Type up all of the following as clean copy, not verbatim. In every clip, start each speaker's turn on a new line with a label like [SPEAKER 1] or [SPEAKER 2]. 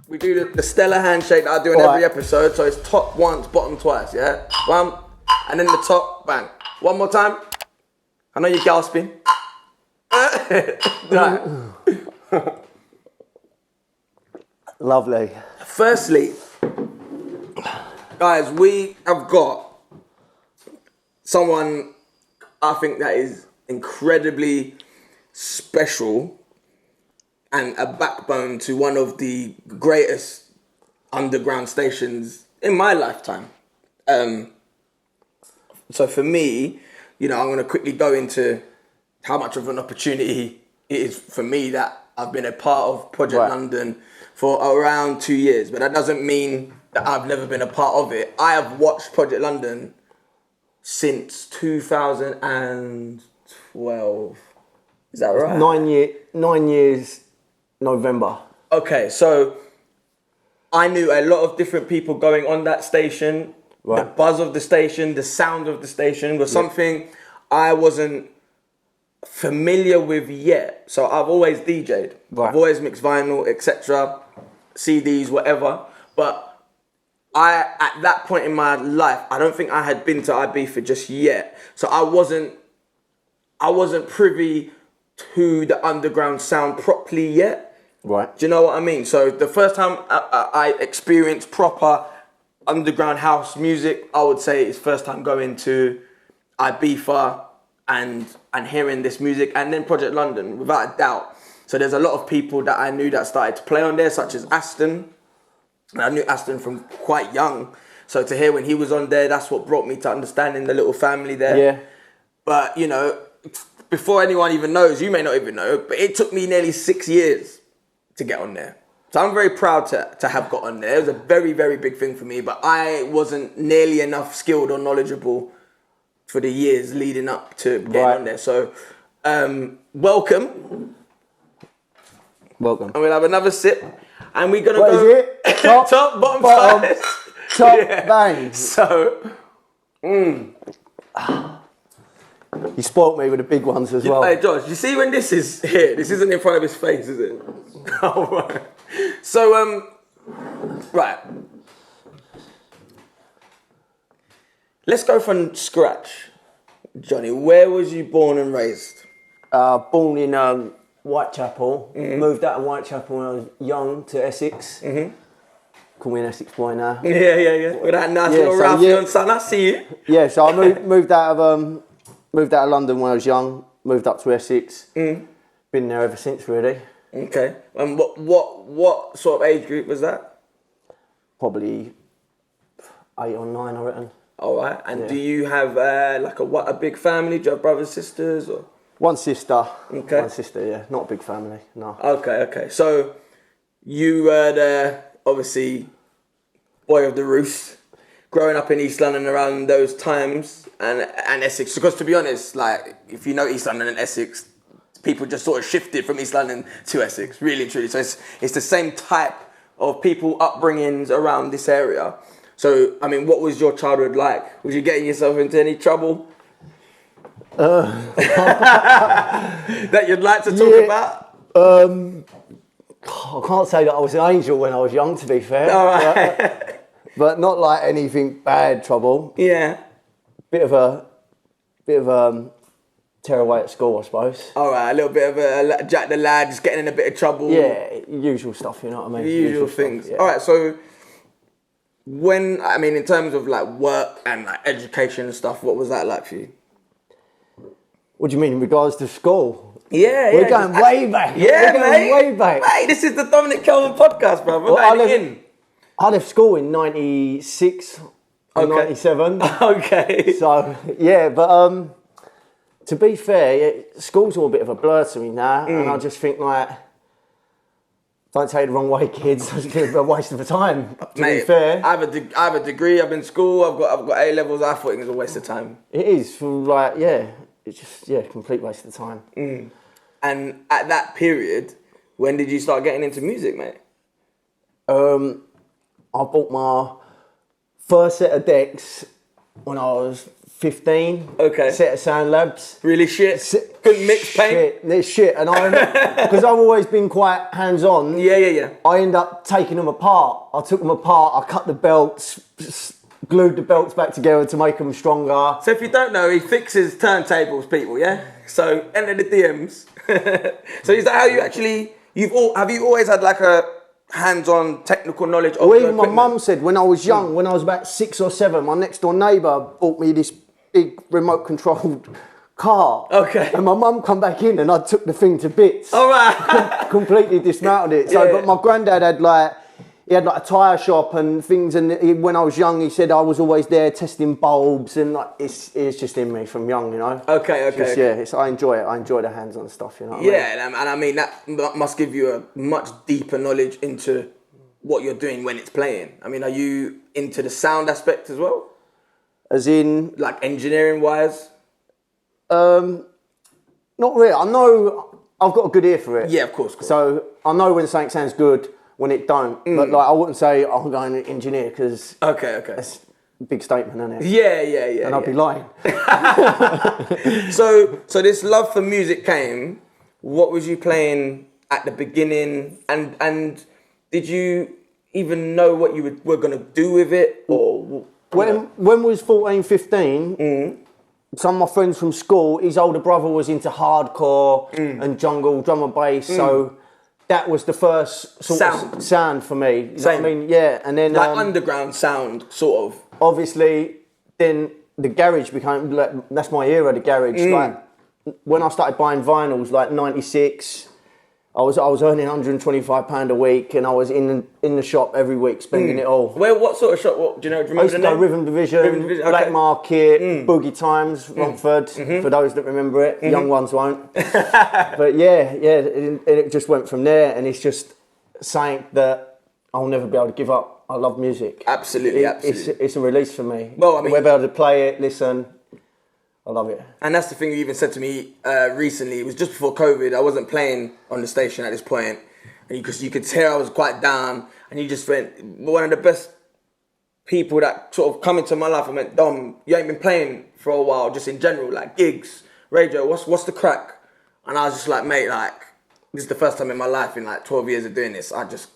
[SPEAKER 1] We do the Stella handshake that I do in every episode. So it's top once, bottom twice, yeah? One, and then the top, bang. One more time. I know you're gasping. Right.
[SPEAKER 2] Lovely.
[SPEAKER 1] Firstly, guys, we have got someone I think that is incredibly special and a backbone to one of the greatest underground stations in my lifetime. So for me, you know, I'm going to quickly go into how much of an opportunity it is for me that I've been a part of Project London for around 2 years. But that doesn't mean that I've never been a part of it. I have watched Project London since 2012. Is that right?
[SPEAKER 2] 9 years, November.
[SPEAKER 1] Okay, so I knew a lot of different people going on that station. Right. The buzz of the station, the sound of the station was something I wasn't familiar with yet. So I've always DJ'd. Right. I've always mixed vinyl, etc., CDs, whatever. But at that point in my life, I don't think I had been to Ibiza just yet. So I wasn't privy to the underground sound properly yet.
[SPEAKER 2] Right.
[SPEAKER 1] Do you know what I mean? So the first time I experienced proper underground house music, I would say it's first time going to Ibiza and hearing this music, and then Project London, without a doubt. So there's a lot of people that I knew that started to play on there, such as Aston. And I knew Aston from quite young. So to hear when he was on there, that's what brought me to understanding the little family there.
[SPEAKER 2] Yeah.
[SPEAKER 1] But, you know, before anyone even knows, you may not even know, but it took me nearly 6 years to get on there. So I'm very proud to have got on there. It was a very, very big thing for me, but I wasn't nearly enough skilled or knowledgeable for the years leading up to getting on there. So, welcome.
[SPEAKER 2] Welcome.
[SPEAKER 1] And we'll have another sip. And we're going to
[SPEAKER 2] go...
[SPEAKER 1] What is it? Top, bottom, size.
[SPEAKER 2] Top, bang.
[SPEAKER 1] So,
[SPEAKER 2] You spoilt me with the big ones as well.
[SPEAKER 1] Hey, Josh, you see when this is here? This isn't in front of his face, is it? Oh, right. So, right. Let's go from scratch. Johnny, where was you born and raised?
[SPEAKER 2] Born in Whitechapel. Moved out of Whitechapel when I was young to Essex. Call me an Essex boy now.
[SPEAKER 1] Yeah. With that nice little Ralphie on son, I see you.
[SPEAKER 2] Yeah, so I moved out of London when I was young. Moved up to Essex. Been there ever since, really.
[SPEAKER 1] Okay. And what sort of age group was that?
[SPEAKER 2] Probably 8 or 9, I reckon.
[SPEAKER 1] All right. And do you have a big family? Do you have brothers, sisters, or?
[SPEAKER 2] One sister.
[SPEAKER 1] Okay.
[SPEAKER 2] One sister, yeah. Not a big family, no.
[SPEAKER 1] Okay. So you were the, obviously, boy of the roost, growing up in East London around those times, and Essex. Because to be honest, like, if you know East London and Essex, people just sort of shifted from East London to Essex, really and truly. So it's the same type of people upbringings around this area. So, I mean, what was your childhood like? Was you getting yourself into any trouble? That you'd like to talk about?
[SPEAKER 2] I can't say that I was an angel when I was young, to be fair.
[SPEAKER 1] All right.
[SPEAKER 2] But not like anything bad trouble.
[SPEAKER 1] Yeah.
[SPEAKER 2] Bit of a tearaway at school, I suppose.
[SPEAKER 1] All right, a little bit of a Jack the Lad, just getting in a bit of trouble.
[SPEAKER 2] Yeah, usual stuff, you know what I mean?
[SPEAKER 1] The usual things.
[SPEAKER 2] Stuff, yeah.
[SPEAKER 1] All right, so in terms of like work and like education and stuff, what was that like for you?
[SPEAKER 2] What do you mean in regards to school?
[SPEAKER 1] Yeah,
[SPEAKER 2] We're going way back.
[SPEAKER 1] Yeah,
[SPEAKER 2] We're going way back.
[SPEAKER 1] Mate, this is the Dominic Kelvin podcast, bro. We're
[SPEAKER 2] I left school in 96 or 97.
[SPEAKER 1] Okay.
[SPEAKER 2] So, yeah, but to be fair, school's all a bit of a blur to me now, and I just think, like, don't take it the wrong way, kids. It's a waste of time, to be fair.
[SPEAKER 1] I have a degree, I'm in school, I've got A-levels, I thought it was a waste of time.
[SPEAKER 2] It is, it's just, complete waste of time.
[SPEAKER 1] And at that period, when did you start getting into music, mate?
[SPEAKER 2] I bought my first set of decks when I was 15.
[SPEAKER 1] Okay.
[SPEAKER 2] Set at Sound Labs.
[SPEAKER 1] Really shit. Couldn't mix paint.
[SPEAKER 2] It's shit. And because I've always been quite hands-on.
[SPEAKER 1] Yeah.
[SPEAKER 2] I end up taking them apart. I took them apart. I cut the belts, glued the belts back together to make them stronger.
[SPEAKER 1] So if you don't know, he fixes turntables, people. Yeah. So enter the DMs. So is that how you actually? Have you always had like a hands-on technical knowledge of
[SPEAKER 2] Well, even my mum said when I was young, when I was about 6 or 7, my next door neighbour bought me this big remote controlled car.
[SPEAKER 1] Okay.
[SPEAKER 2] And my mum come back in and I took the thing to bits.
[SPEAKER 1] All right.
[SPEAKER 2] Completely dismantled it. So, but my granddad had he had like a tyre shop and things, and when I was young, he said I was always there testing bulbs, and like, it's just in me from young, you know.
[SPEAKER 1] Okay.
[SPEAKER 2] Yeah, I enjoy it. I enjoy the hands-on stuff, you know.
[SPEAKER 1] And I mean that must give you a much deeper knowledge into what you're doing when it's playing. I mean, are you into the sound aspect as well?
[SPEAKER 2] As in,
[SPEAKER 1] like engineering wise?
[SPEAKER 2] Not really. I know I've got a good ear for it.
[SPEAKER 1] Yeah, of course.
[SPEAKER 2] So I know when something sounds good, when it don't. But like I wouldn't say I'm going to engineer because
[SPEAKER 1] okay.
[SPEAKER 2] That's a big statement, isn't it?
[SPEAKER 1] Yeah.
[SPEAKER 2] And I'd be lying.
[SPEAKER 1] So this love for music came. What was you playing at the beginning? And did you even know what you were going to do with it? Or
[SPEAKER 2] when we was 14, 15, some of my friends from school, his older brother was into hardcore and jungle, drum and bass. So that was the first sort of sound for me. You know what I mean? Yeah. And then
[SPEAKER 1] like underground sound, sort of.
[SPEAKER 2] Obviously, then the garage became, like, that's my era, the garage. Like, when I started buying vinyls, like 96, I was earning £125 a week, and I was in the shop every week, spending it all.
[SPEAKER 1] What sort of shop? What do you know? Do you remember
[SPEAKER 2] I used to go Rhythm Division, Black Market, Boogie Times, Romford. For those that remember it, young ones won't. But it just went from there, and it's just something that I'll never be able to give up. I love music.
[SPEAKER 1] Absolutely.
[SPEAKER 2] It's a release for me.
[SPEAKER 1] Well, I mean,
[SPEAKER 2] we're able to play it, listen. I love it.
[SPEAKER 1] And that's the thing you even said to me recently. It was just before COVID. I wasn't playing on the station at this point. And you could tell I was quite down. And you just went, one of the best people that sort of come into my life and went, Dom, you ain't been playing for a while, just in general, like gigs, radio, what's the crack? And I was just like, mate, like, this is the first time in my life in like 12 years of doing this. I just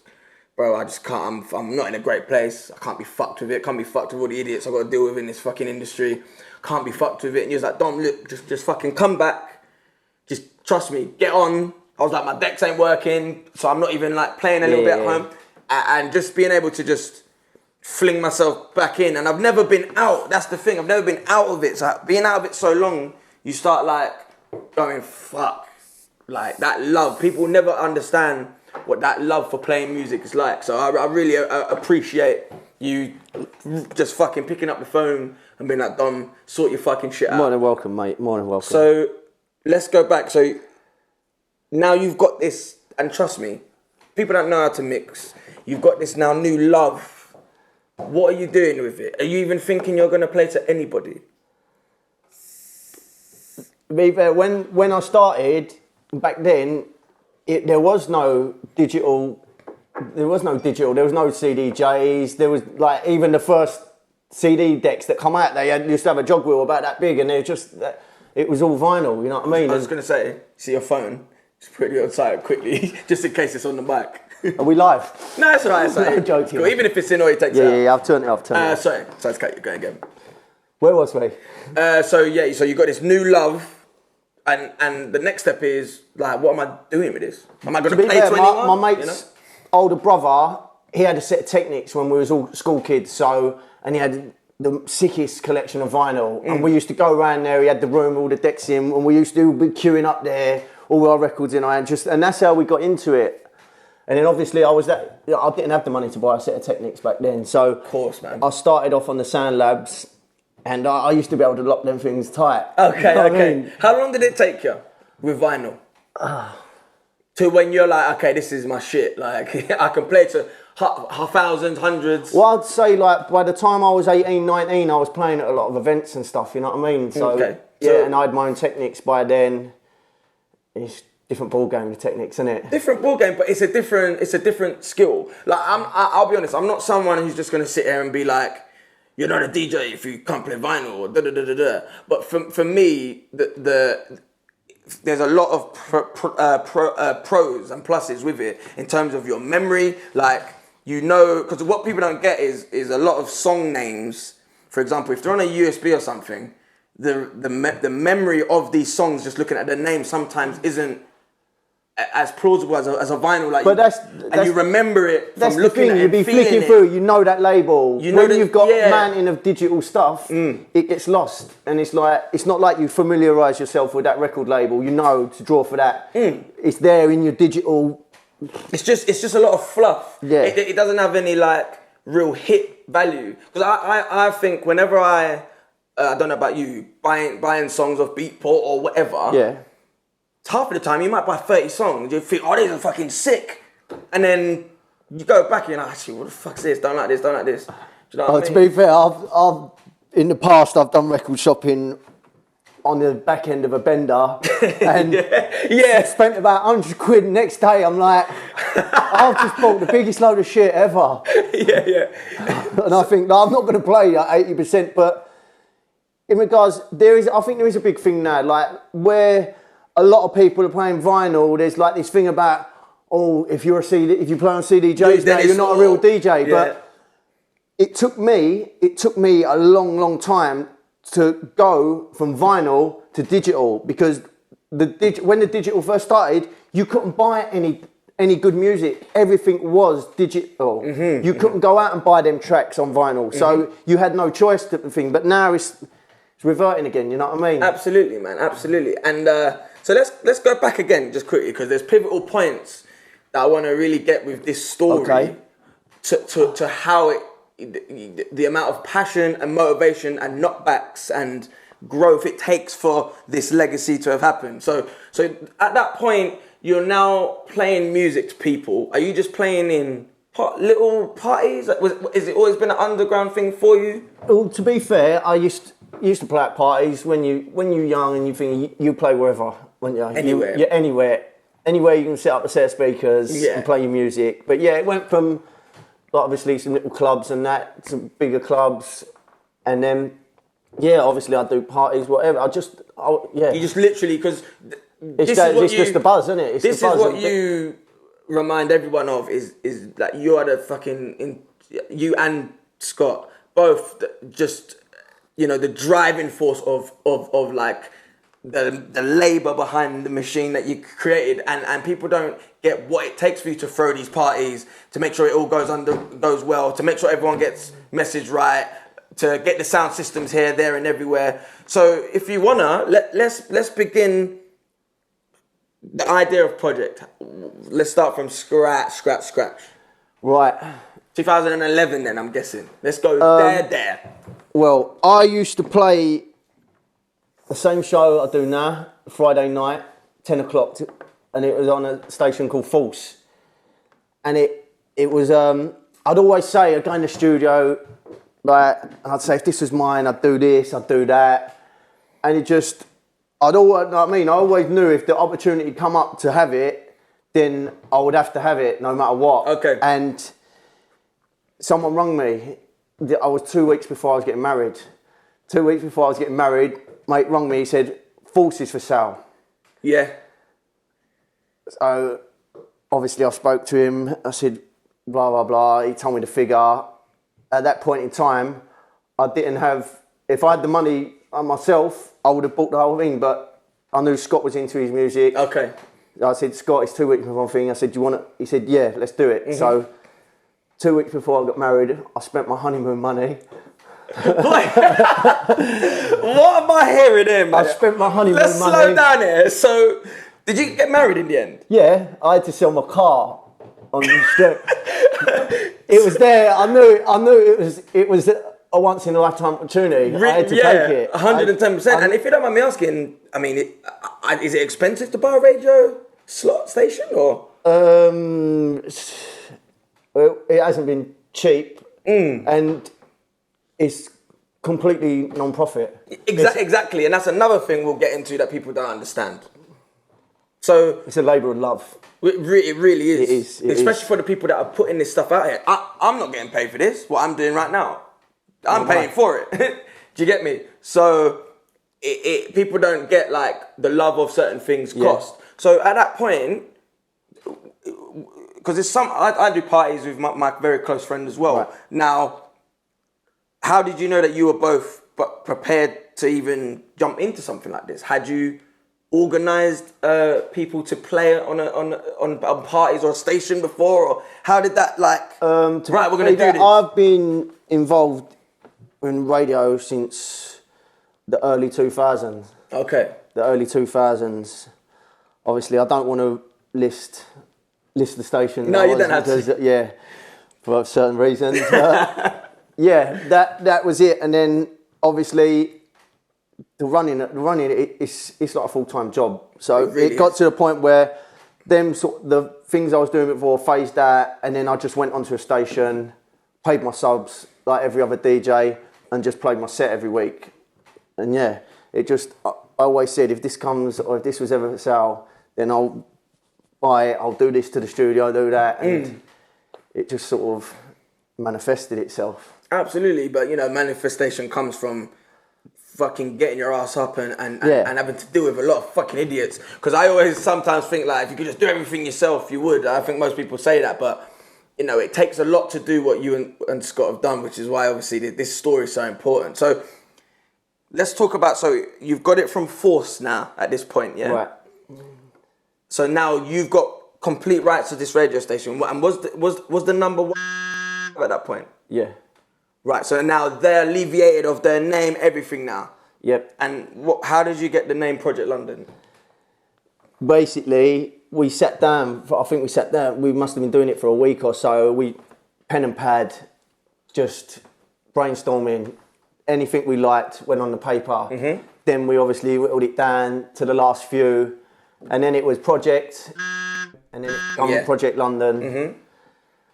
[SPEAKER 1] can't, I'm not in a great place. I can't be fucked with it. Can't be fucked with all the idiots I've got to deal with in this fucking industry. Can't be fucked with it. And he was like, Dom, look, just fucking come back. Just trust me, get on. I was like, my decks ain't working, so I'm not even like playing a little bit at home. And just being able to just fling myself back in. And I've never been out. That's the thing. I've never been out of it. So being out of it so long, you start like going, fuck. Like that love. People never understand what that love for playing music is like. So I really appreciate you just fucking picking up the phone and being like, Dom, sort your fucking shit out.
[SPEAKER 2] More than welcome, mate. More than welcome.
[SPEAKER 1] So let's go back. So now you've got this, and trust me, people don't know how to mix. You've got this now new love. What are you doing with it? Are you even thinking you're going to play to anybody?
[SPEAKER 2] When I started back then, there was no digital. There was no CDJs. There was like even the first CD decks that come out. Used to have a jog wheel about that big, and it was all vinyl. You know what I mean?
[SPEAKER 1] I was going to say, see your phone. Just put it on silent quickly, just in case it's on the mic.
[SPEAKER 2] Are we live?
[SPEAKER 1] No, it's alright.
[SPEAKER 2] No joking.
[SPEAKER 1] Cool. Even if it's in or it takes it out.
[SPEAKER 2] Yeah, I've turned it off.
[SPEAKER 1] Sorry, let's cut you. Go again.
[SPEAKER 2] Where was we?
[SPEAKER 1] So you got this new love. And the next step is like, what am I doing with this? Am I going to play to anyone?
[SPEAKER 2] My mate's older brother, he had a set of Technics when we was all school kids. And he had the sickest collection of vinyl. And we used to go around there. He had the room, all the decks in, and we used to be queuing up there, all our records in. And that's how we got into it. And then obviously I didn't have the money to buy a set of Technics back then. So
[SPEAKER 1] of course, man.
[SPEAKER 2] I started off on the Sound Labs. And I used to be able to lock them things tight.
[SPEAKER 1] Okay,
[SPEAKER 2] you know
[SPEAKER 1] okay.
[SPEAKER 2] I mean?
[SPEAKER 1] How long did it take you with vinyl? To when you're like, okay, this is my shit. Like, I can play to thousands, hundreds.
[SPEAKER 2] Well, I'd say like by the time I was 18, 19, I was playing at a lot of events and stuff, you know what I mean? So, and I had my own Technics by then. It's different ball game with Technics, isn't it?
[SPEAKER 1] Different ball game, but it's a different skill. Like, I'll be honest, I'm not someone who's just going to sit here and be like, you're not a DJ if you can't play vinyl, or da da da da da. But for me, there's a lot of pros and pluses with it in terms of your memory. Like, because what people don't get is a lot of song names. For example, if they're on a USB or something, the memory of these songs, just looking at the name, sometimes isn't as plausible as a vinyl. Like, and you remember it from looking at it.
[SPEAKER 2] You'd be flicking through, you know that label. When you've got a mountain of digital stuff, it gets lost. And it's not like you familiarise yourself with that record label. You know to draw for that. It's there in your digital.
[SPEAKER 1] It's just a lot of fluff.
[SPEAKER 2] Yeah.
[SPEAKER 1] It doesn't have any like real hit value. Because I think whenever I don't know about you, buying songs off Beatport or whatever.
[SPEAKER 2] Yeah.
[SPEAKER 1] Half of the time you might buy 30 songs, you think, oh, these are fucking sick. And then you go back and you're like, actually, what the fuck's this? Don't like this, don't like this. Do you know what I mean?
[SPEAKER 2] To be fair, I've in the past I've done record shopping on the back end of a bender and spent about 100 quid. Next day I'm like, I've just bought the biggest load of shit ever. And I think, no, I'm not going to play at 80%, but in regards, I think there is a big thing now, like where a lot of people are playing vinyl. There's like this thing about, if you play on CDJs now, you're not a real DJ.
[SPEAKER 1] Yeah.
[SPEAKER 2] But it took me a long, long time to go from vinyl to digital, because when the digital first started, you couldn't buy any good music. Everything was digital. You couldn't go out and buy them tracks on vinyl, so you had no choice to the thing. But now it's reverting again. You know what I mean?
[SPEAKER 1] Absolutely, man. Absolutely. And so let's go back again just quickly, because there's pivotal points that I want to really get with this story to how the amount of passion and motivation and knockbacks and growth it takes for this legacy to have happened. So at that point, you're now playing music to people. Are you just playing in little parties? Is it always been an underground thing for you?
[SPEAKER 2] Well, to be fair, I used to play at parties when you're young and you think you play wherever.
[SPEAKER 1] Anywhere.
[SPEAKER 2] Anywhere you can set up a set of speakers and play your music. But yeah, it went from like, obviously some little clubs and that to bigger clubs, and then obviously I do parties, whatever. You just literally, because it's just the buzz, isn't it?
[SPEAKER 1] This is what you remind everyone of is that you are the fucking you and Scott both just, the driving force of like the labour behind the machine that you created, and people don't get what it takes for you to throw these parties, to make sure it all goes well, to make sure everyone gets message right, to get the sound systems here, there, and everywhere. So if you wanna, let's begin the idea of project. Let's start from scratch.
[SPEAKER 2] Right.
[SPEAKER 1] 2011 then, I'm guessing. Let's go there.
[SPEAKER 2] Well, I used to play the same show I do now, Friday night, 10 o'clock, and it was on a station called Force. And it was, I'd always say, I'd go in the studio, like, and I'd say, if this was mine, I'd do this, I'd do that. And it just, I always knew if the opportunity come up to have it, then I would have to have it no matter what.
[SPEAKER 1] Okay.
[SPEAKER 2] And someone rang me. I was 2 weeks before I was getting married. 2 weeks before I was getting married, mate rang me, he said, Force is for sale.
[SPEAKER 1] Yeah.
[SPEAKER 2] So, obviously I spoke to him, I said, blah, blah, blah. He told me the figure. At that point in time, I didn't have, if I had the money myself, I would have bought the whole thing, but I knew Scott was into his music.
[SPEAKER 1] Okay.
[SPEAKER 2] I said, Scott, it's 2 weeks before one thing. I said, do you want it? He said, yeah, let's do it. So, 2 weeks before I got married, I spent my honeymoon money.
[SPEAKER 1] What am I hearing here, man?
[SPEAKER 2] I spent my honeymoon money.
[SPEAKER 1] Let's slow down here. So, did you get married in the end?
[SPEAKER 2] Yeah, I had to sell my car on the street. It was there. I knew it was a once in a lifetime opportunity. I had to take it.
[SPEAKER 1] 110%. And if you don't mind me asking, I mean, is it expensive to buy a radio slot station or?
[SPEAKER 2] It hasn't been cheap, and it's completely non-profit.
[SPEAKER 1] Exactly, and that's another thing we'll get into that people don't understand. So
[SPEAKER 2] it's a labour of love.
[SPEAKER 1] It really is.
[SPEAKER 2] It is.
[SPEAKER 1] Especially for the people that are putting this stuff out here. I'm not getting paid for this, what I'm doing right now. I'm paying for it. Do you get me? So people don't get like the love of certain things cost. So at that point, because I do parties with my very close friend as well. Right. Now, how did you know that you were both prepared to even jump into something like this? Had you organised people to play on parties or a station before, or how did that we're going to do this?
[SPEAKER 2] I've been involved in radio since the early 2000s.
[SPEAKER 1] Okay.
[SPEAKER 2] The early 2000s. Obviously, I don't want to list the stations.
[SPEAKER 1] No, you don't have to.
[SPEAKER 2] Yeah, for certain reasons. That was it. And then obviously the running it's like a full-time job. So it got to the point where the things I was doing before phased out, and then I just went onto a station, paid my subs like every other DJ, and just played my set every week. And I always said, if this comes, or if this was ever for sale, then I'll do this to the studio, do that, and it just sort of manifested itself.
[SPEAKER 1] Absolutely, but manifestation comes from fucking getting your ass up and having to deal with a lot of fucking idiots. Because I always sometimes think like, if you could just do everything yourself, you would. I think most people say that, but it takes a lot to do what you and Scott have done, which is why obviously this story is so important. So let's talk about, so you've got it from Force now at this point, yeah?
[SPEAKER 2] Right.
[SPEAKER 1] So now you've got complete rights to this radio station. And was the number one at that point?
[SPEAKER 2] Yeah.
[SPEAKER 1] Right, so now they're alleviated of their name, everything now.
[SPEAKER 2] Yep.
[SPEAKER 1] And how did you get the name Project London?
[SPEAKER 2] Basically, we sat down, we must have been doing it for a week or so. We, pen and pad, just brainstorming. Anything we liked went on the paper. Mm-hmm. Then we obviously whittled it down to the last few. And then it was Project, and then Project London. Mm-hmm.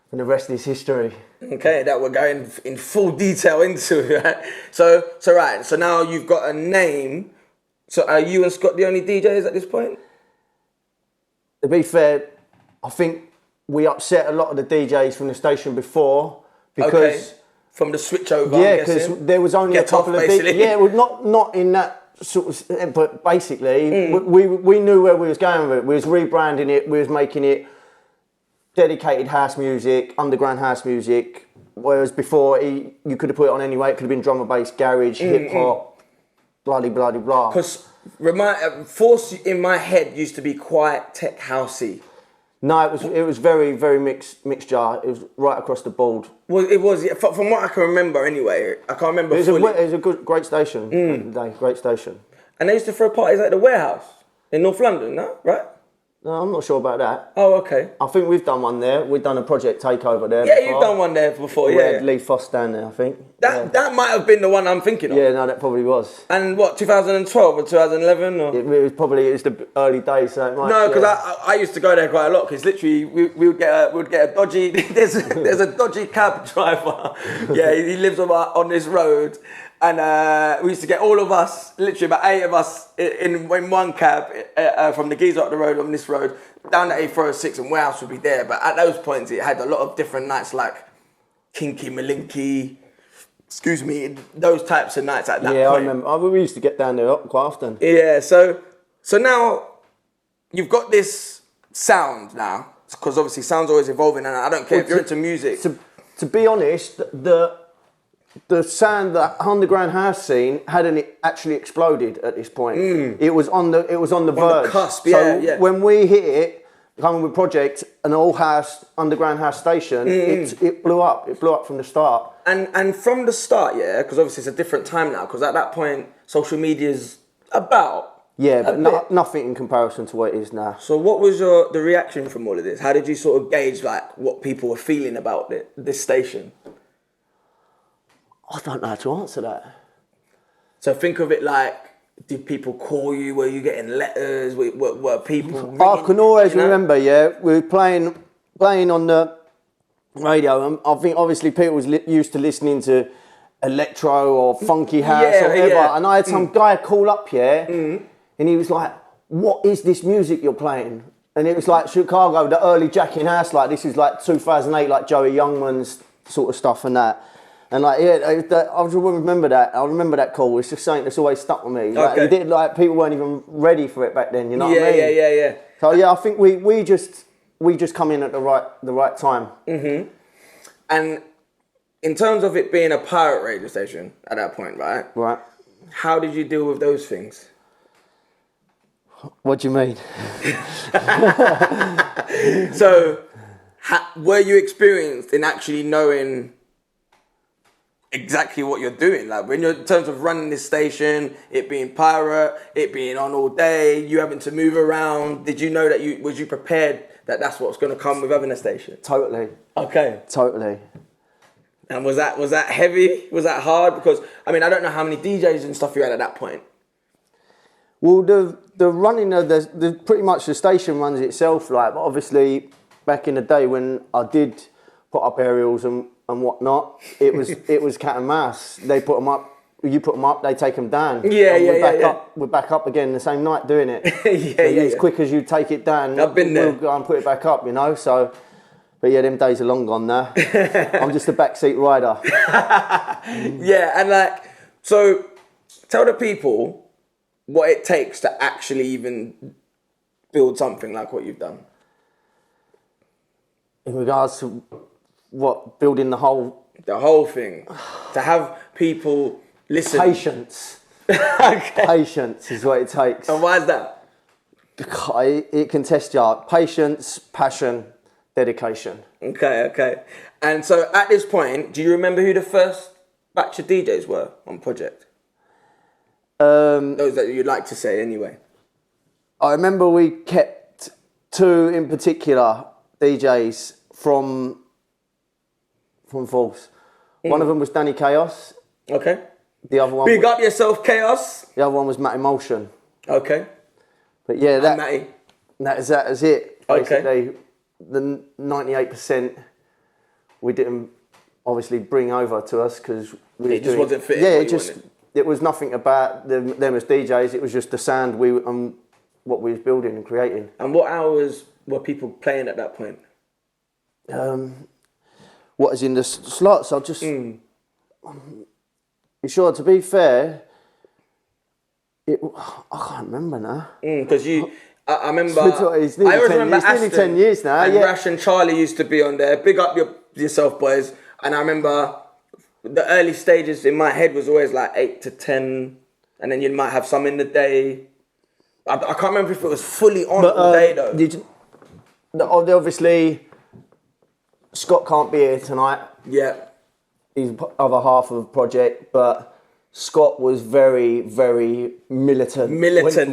[SPEAKER 2] And the rest is history.
[SPEAKER 1] Okay, that we're going in full detail into, right? So now you've got a name. So are you and Scott the only DJs at this point?
[SPEAKER 2] To be fair, I think we upset a lot of the DJs from the station before because
[SPEAKER 1] from the switch over.
[SPEAKER 2] Yeah, because there was only a couple of DJs. Yeah, well, not in that sort of, but basically we knew where we was going with it. We was rebranding it. We was making it dedicated house music, underground house music, whereas before you could have put it on anyway. It could have been drum and bass, garage, hip hop, blah blah blah blah.
[SPEAKER 1] Because Force in my head used to be quite tech housey.
[SPEAKER 2] No, it was very very mixture. It was right across the board.
[SPEAKER 1] Well, it was from what I can remember anyway. I can't remember. It
[SPEAKER 2] was a great station. Great station.
[SPEAKER 1] And they used to throw parties at the warehouse in North London, no? Right?
[SPEAKER 2] No, I'm not sure about that.
[SPEAKER 1] Oh, okay.
[SPEAKER 2] I think we've done one there. We've done a project takeover there.
[SPEAKER 1] Yeah, before. You've done one there before,
[SPEAKER 2] we had Lee Foss down there, I think.
[SPEAKER 1] That might have been the one I'm thinking of.
[SPEAKER 2] Yeah, no, that probably was.
[SPEAKER 1] And what, 2012 or 2011? Or?
[SPEAKER 2] It was the early days, so it might.
[SPEAKER 1] No, because I used to go there quite a lot, because literally we would get a dodgy, there's a dodgy cab driver. Yeah, he lives on this road. And we used to get all of us, literally about 8 of us, in one cab from the geezer up the road on this road down to A406, and warehouse would be there. But at those points, it had a lot of different nights like Kinky, Malinky, those types of nights at that point.
[SPEAKER 2] Yeah, I remember. We used to get down there quite often.
[SPEAKER 1] Yeah, so now you've got this sound now, because obviously sound's always evolving, and I don't care if you're into music.
[SPEAKER 2] To be honest, the sound, the underground house scene hadn't actually exploded at this point. It was on the verge.
[SPEAKER 1] On the cusp, yeah.
[SPEAKER 2] When we hit it, coming with Project, an underground house station, it blew up. It blew up from the start.
[SPEAKER 1] And from the start, yeah, because obviously it's a different time now. Because at that point, social media's about.
[SPEAKER 2] Yeah, but nothing in comparison to what it is now.
[SPEAKER 1] So what was the reaction from all of this? How did you sort of gauge like what people were feeling about this station?
[SPEAKER 2] I don't know how to answer that.
[SPEAKER 1] So think of it like, did people call you? Were you getting letters? Were people ringing,
[SPEAKER 2] I can always remember, we were playing on the radio, and I think obviously people was used to listening to electro or funky house or whatever, and I had some guy call up and he was like, what is this music you're playing? And it was like Chicago, the early Jacking House, like this is like 2008, like Joey Youngman's sort of stuff and that. And like, yeah, I just remember that. I remember that call. It's just something that's always stuck with me. Like,
[SPEAKER 1] Okay.
[SPEAKER 2] you did, like, people weren't even ready for it back then. You know what I mean?
[SPEAKER 1] Yeah.
[SPEAKER 2] So yeah, I think we just come in at the right time.
[SPEAKER 1] Mm-hmm. And in terms of it being a pirate radio station at that point, right?
[SPEAKER 2] Right.
[SPEAKER 1] How did you deal with those things?
[SPEAKER 2] What do you mean?
[SPEAKER 1] So, were you experienced in actually knowing exactly what you're doing? Like, when you're in terms of running this station, it being pirate, it being on all day, you having to move around. Did you know that was you prepared that that's what's going to come with having a station?
[SPEAKER 2] Totally.
[SPEAKER 1] Okay.
[SPEAKER 2] Totally.
[SPEAKER 1] And was that heavy? Was that hard? Because I mean, I don't know how many DJs and stuff you had at that point.
[SPEAKER 2] Well, the running of the pretty much the station runs itself. Like, but obviously, back in the day when I did put up aerials and whatnot, it was cat and mouse. They put them up. You put them up, they take them down. We're back up again the same night doing it. As quick as you take it down,
[SPEAKER 1] I've been there.
[SPEAKER 2] We'll go and put it back up, you know. So, but yeah, them days are long gone now. I'm just a backseat rider.
[SPEAKER 1] Yeah, and like, so tell the people what it takes to actually even build something like what you've done.
[SPEAKER 2] In regards to what, building the whole
[SPEAKER 1] thing, to have people listen.
[SPEAKER 2] Patience.
[SPEAKER 1] Okay.
[SPEAKER 2] Patience is what it takes.
[SPEAKER 1] And why is that?
[SPEAKER 2] Because it can test you out. Patience, passion, dedication.
[SPEAKER 1] Okay. And so at this point, do you remember who the first batch of DJs were on Project? Those that you'd like to say anyway.
[SPEAKER 2] I remember we kept two in particular DJs from Falls. One of them was Danny Chaos.
[SPEAKER 1] Okay.
[SPEAKER 2] The other one.
[SPEAKER 1] Big up yourself, Chaos.
[SPEAKER 2] The other one was Matt Emulsion.
[SPEAKER 1] Okay.
[SPEAKER 2] But yeah,
[SPEAKER 1] Matty.
[SPEAKER 2] that is it. Basically,
[SPEAKER 1] Okay.
[SPEAKER 2] The 98% we didn't obviously bring over to us because
[SPEAKER 1] it just wasn't fitting.
[SPEAKER 2] Yeah, it was nothing about them as DJs. It was just the sound what we was building and creating.
[SPEAKER 1] And what hours were people playing at that point?
[SPEAKER 2] What is in the slots? I'll just. Sure, to be fair, I can't remember now.
[SPEAKER 1] Because I remember.
[SPEAKER 2] It's nearly 10 years now.
[SPEAKER 1] And Rash and Charlie used to be on there. Big up yourself, boys. And I remember the early stages in my head was always like 8 to 10, and then you might have some in the day. I can't remember if it was fully on all day though.
[SPEAKER 2] Obviously, Scott can't be here tonight.
[SPEAKER 1] Yeah.
[SPEAKER 2] He's the other half of the project, but Scott was very, very militant.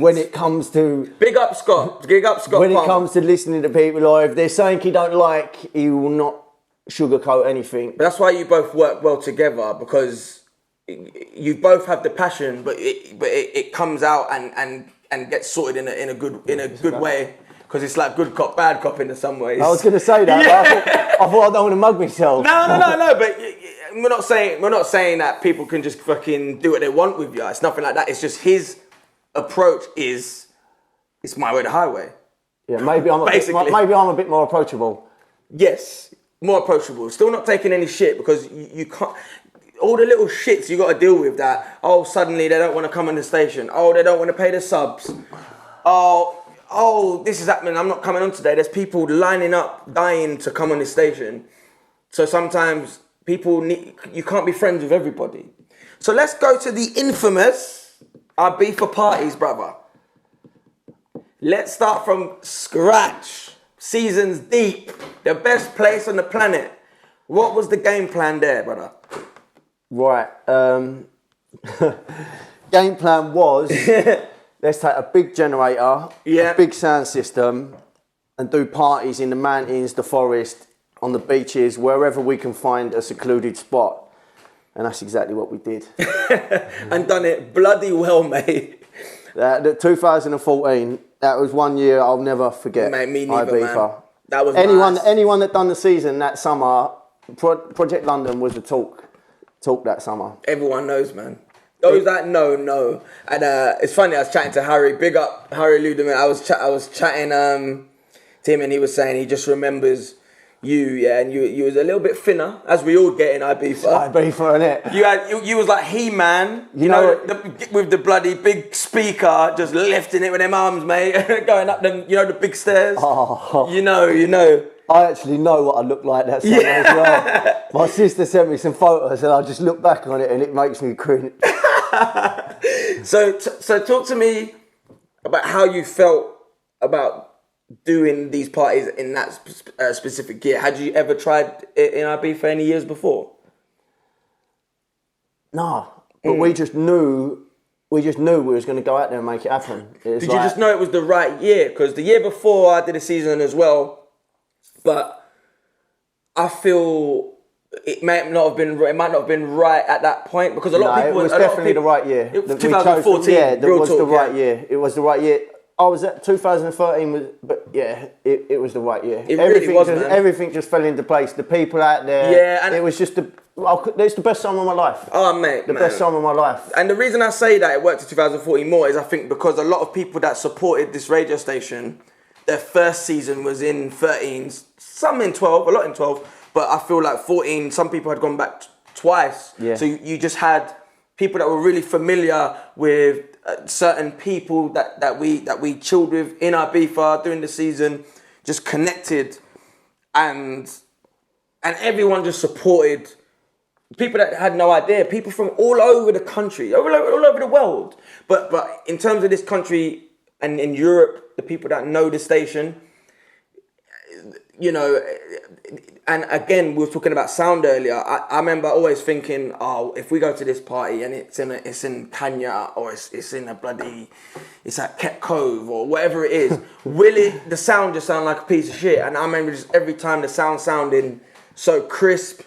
[SPEAKER 2] When it comes to...
[SPEAKER 1] Big up Scott.
[SPEAKER 2] When it comes to listening to people, or if there's something he don't like, he will not sugarcoat anything.
[SPEAKER 1] But that's why you both work well together, because you both have the passion, but it comes out and gets sorted in a good way. Because it's like good cop, bad cop in some ways.
[SPEAKER 2] I was going to say that, but I thought I don't want to mug myself.
[SPEAKER 1] No. But we're not saying that people can just fucking do what they want with you. It's nothing like that. It's just his approach is, it's my way, the highway.
[SPEAKER 2] Yeah, maybe I'm a bit more approachable.
[SPEAKER 1] Yes, more approachable. Still not taking any shit, because you can't. All the little shits you got to deal with that. Oh, suddenly they don't want to come on the station. Oh, they don't want to pay the subs. Oh, this is happening, I'm not coming on today. There's people lining up, dying to come on this station. So sometimes you can't be friends with everybody. So let's go to the infamous Ibiza parties, brother. Let's start from scratch. Seasons deep. The best place on the planet. What was the game plan there, brother?
[SPEAKER 2] Right. Game plan was... Let's take a big generator, a big sound system, and do parties in the mountains, the forest, on the beaches, wherever we can find a secluded spot. And that's exactly what we did.
[SPEAKER 1] And done it bloody well, mate.
[SPEAKER 2] The 2014, that was one year I'll never forget.
[SPEAKER 1] Mate, me neither, man. That was
[SPEAKER 2] anyone that done the season that summer, Project London was the talk that summer.
[SPEAKER 1] Everyone knows, man. Those that know. And it's funny, I was chatting to Harry. Big up Harry Ludeman. I was chatting to him, and he was saying he just remembers, and you was a little bit thinner, as we all get in Ibiza.
[SPEAKER 2] Ibiza, innit?
[SPEAKER 1] You was like He-Man, you know, with the bloody big speaker, just lifting it with them arms, mate, going up them, you know, the big stairs.
[SPEAKER 2] Oh.
[SPEAKER 1] You know.
[SPEAKER 2] I actually know what I look like that summer as well. My sister sent me some photos and I just look back on it and it makes me cringe.
[SPEAKER 1] So talk to me about how you felt about doing these parties in that specific year. Had you ever tried it in Ibiza any years before?
[SPEAKER 2] No, but we just knew we was going to go out there and make it happen.
[SPEAKER 1] Did you just know it was the right year? Because the year before I did a season as well, but I feel it might not have been right at that point because a lot of people.
[SPEAKER 2] It was definitely the right year.
[SPEAKER 1] 2014.
[SPEAKER 2] Yeah, it was the right year. It was the right year. I was at 2013, but yeah, it was the right year. Everything just fell into place. The people out there.
[SPEAKER 1] Yeah, and
[SPEAKER 2] it was just it's the best summer of my life.
[SPEAKER 1] Oh, mate.
[SPEAKER 2] The best summer of my life.
[SPEAKER 1] And the reason I say that it worked in 2014 more is I think because a lot of people that supported this radio station, their first season was in 13s, some in 12, a lot in 12, but I feel like 14, some people had gone back twice.
[SPEAKER 2] Yeah.
[SPEAKER 1] So you just had people that were really familiar with certain people that we chilled with in Ibiza during the season, just connected, and everyone just supported. People that had no idea, people from all over the country, all over the world. But in terms of this country and in Europe, the people that know the station, you know, and again, we were talking about sound earlier. I remember always thinking, oh, if we go to this party and it's in Kenya or it's in it's at Ket Cove or whatever it is, the sound just sound like a piece of shit. And I remember just every time the sound sounding so crisp.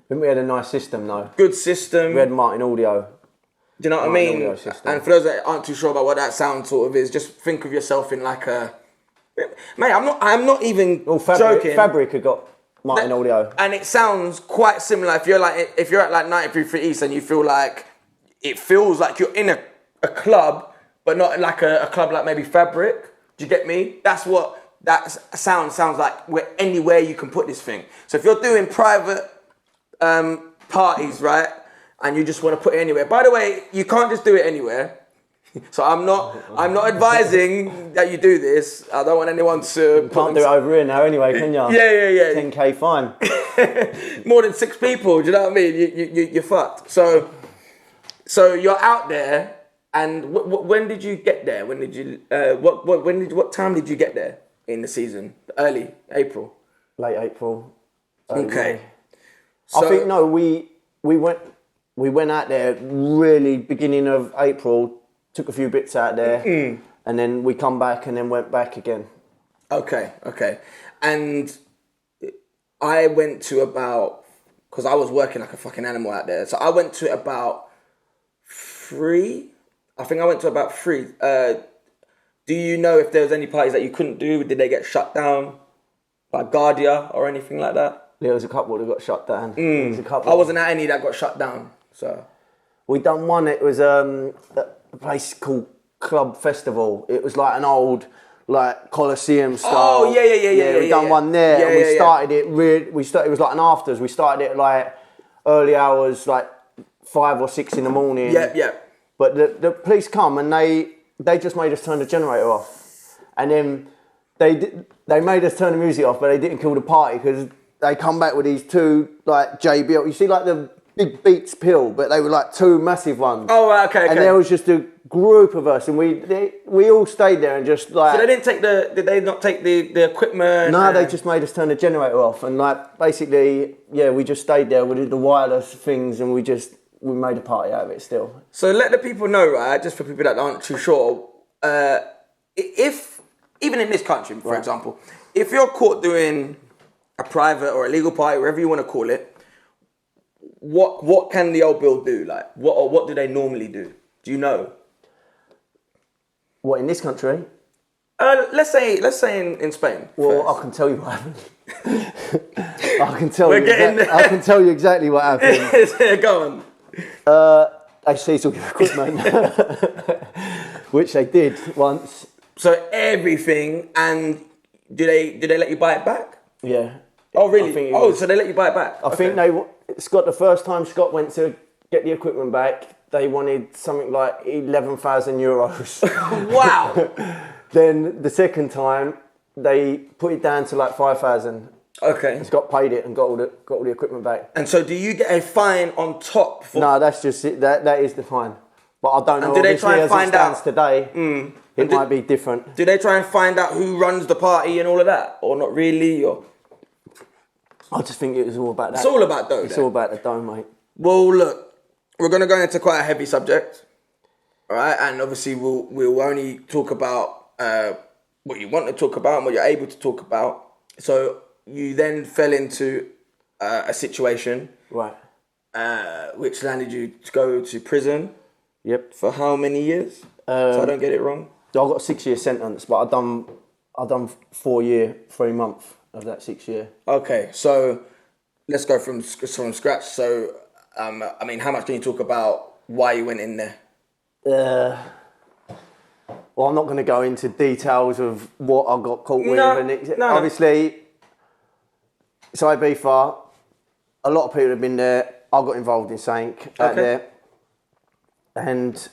[SPEAKER 2] We had a nice system though.
[SPEAKER 1] Good system.
[SPEAKER 2] We had Martin Audio.
[SPEAKER 1] Do you know what I mean? And for those that aren't too sure about what that sound sort of is, just think of yourself in like a... Mate, I'm not even joking.
[SPEAKER 2] Fabric had got Martin Audio.
[SPEAKER 1] And it sounds quite similar. If you're at like 93 East and you feel like... It feels like you're in a club, but not like a club like maybe Fabric. Do you get me? That's what that sounds like. Anywhere you can put this thing. So if you're doing private... parties, right? And you just want to put it anywhere. By the way, you can't just do it anywhere. So I'm not advising that you do this. I don't want anyone to...
[SPEAKER 2] Can't do it over here now anyway, can you?
[SPEAKER 1] Yeah.
[SPEAKER 2] 10k fine.
[SPEAKER 1] More than 6 people, do you know what I mean? You're fucked. So you're out there, and when did you get there? When did you... what time did you get there in the season? Early April?
[SPEAKER 2] Late April.
[SPEAKER 1] Okay.
[SPEAKER 2] So, I think no, we went out there really beginning of April, took a few bits out there, and then we come back and then went back again. Okay.
[SPEAKER 1] And I went to about, because I was working like a fucking animal out there, so I went to about 3. I think I went to about 3. Do you know if there was any parties that you couldn't do? Did they get shut down by Guardia or anything like that?
[SPEAKER 2] There was a couple that got shut down.
[SPEAKER 1] There was a couple. I wasn't at any that got shut down. So
[SPEAKER 2] we done one. It was a place called Club Festival. It was like an old like Colosseum style.
[SPEAKER 1] Oh yeah.
[SPEAKER 2] We done one there, and we started it. It was like an afters. We started it like early hours, like 5 or 6 in the morning.
[SPEAKER 1] Yeah.
[SPEAKER 2] But the police come and they just made us turn the generator off, and then they made us turn the music off, but they didn't kill the party because. They come back with these 2 like JBL. You see like the big Beats pill, but they were like 2 massive ones.
[SPEAKER 1] Oh, right, okay.
[SPEAKER 2] And there was just a group of us, and we all stayed there and just like.
[SPEAKER 1] So they didn't take did they not take the equipment?
[SPEAKER 2] No, they just made us turn the generator off, and like basically, we just stayed there. We did the wireless things, and we made a party out of it still.
[SPEAKER 1] So let the people know, right? Just for people that aren't too sure, if even in this country, for example, if you're caught doing a private or a legal party, whatever you want to call it, what can the old bill do? Like, what do they normally do? Do you know?
[SPEAKER 2] What, in this country?
[SPEAKER 1] Let's say in Spain.
[SPEAKER 2] Well,
[SPEAKER 1] first.
[SPEAKER 2] I can tell you what happened. I can tell you exactly what happened.
[SPEAKER 1] Go on.
[SPEAKER 2] They seized all your equipment, which they did once.
[SPEAKER 1] So everything, and did they let you buy it back?
[SPEAKER 2] Yeah.
[SPEAKER 1] Oh, really?
[SPEAKER 2] I think
[SPEAKER 1] So they let you buy it back?
[SPEAKER 2] I think Scott, the first time Scott went to get the equipment back, they wanted something like 11,000 euros.
[SPEAKER 1] Wow.
[SPEAKER 2] Then the second time, they put it down to like 5,000.
[SPEAKER 1] Okay.
[SPEAKER 2] Scott paid it and got all the equipment back.
[SPEAKER 1] And so do you get a fine on top?
[SPEAKER 2] No, that's just it. That is the fine. But I don't know.
[SPEAKER 1] And do they try and
[SPEAKER 2] obviously, as
[SPEAKER 1] find
[SPEAKER 2] it stands
[SPEAKER 1] out
[SPEAKER 2] today? It might be different.
[SPEAKER 1] Do they try and find out who runs the party and all of that, or not really? Or
[SPEAKER 2] I just think it was all about that.
[SPEAKER 1] it's all about dough.
[SPEAKER 2] It's all about the dough, mate.
[SPEAKER 1] Well, look, we're gonna go into quite a heavy subject, all right? And obviously, we'll only talk about what you want to talk about and what you're able to talk about. So you then fell into a situation,
[SPEAKER 2] Right.
[SPEAKER 1] which landed you to go to prison.
[SPEAKER 2] Yep.
[SPEAKER 1] For how many years? So I don't get it wrong.
[SPEAKER 2] I got a 6-year sentence, but I done 4 year, 3 months of that 6 year.
[SPEAKER 1] Okay, so let's go from scratch. So, I mean, how much can you talk about why you went in there?
[SPEAKER 2] Well, I'm not going to go into details of what I got caught with.
[SPEAKER 1] No.
[SPEAKER 2] Obviously, it's Ibiza. A lot of people have been there. I got involved in something out there. And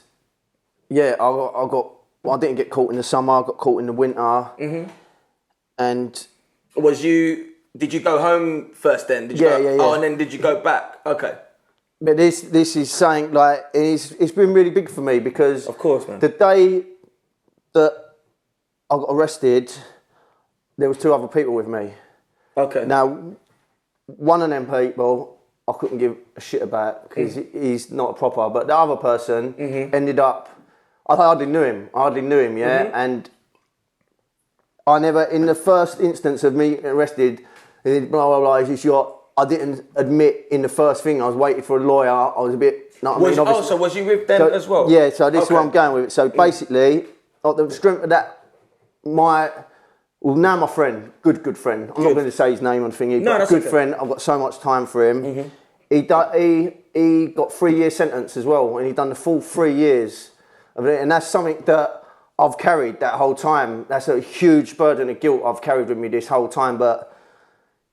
[SPEAKER 2] yeah, I didn't get caught in the summer. I got caught in the winter. Mm-hmm. And did you go home first then? Did you yeah.
[SPEAKER 1] Oh, and then did you go back? Okay.
[SPEAKER 2] But this is something like it's been really big for me because
[SPEAKER 1] of course, man.
[SPEAKER 2] The day that I got arrested, there was 2 other people with me. Okay. Now, one of them people I couldn't give a shit about because he's not a proper. But the other person ended up. I hardly knew him. Yeah. Mm-hmm. And I never, in the first instance of me arrested, blah blah blah. Is this your? I didn't admit in the first thing. I was waiting for a lawyer. I was a bit.
[SPEAKER 1] So was you with them as well?
[SPEAKER 2] Yeah. So this is what I'm going with. So basically, the strength of that, now my friend, good friend. I'm not going to say his name on thingy. No, that's a good friend. I've got so much time for him. Mm-hmm. He got 3 year sentence as well, and he done the full 3 years of it, and that's something that I've carried that whole time. That's a huge burden of guilt I've carried with me this whole time. But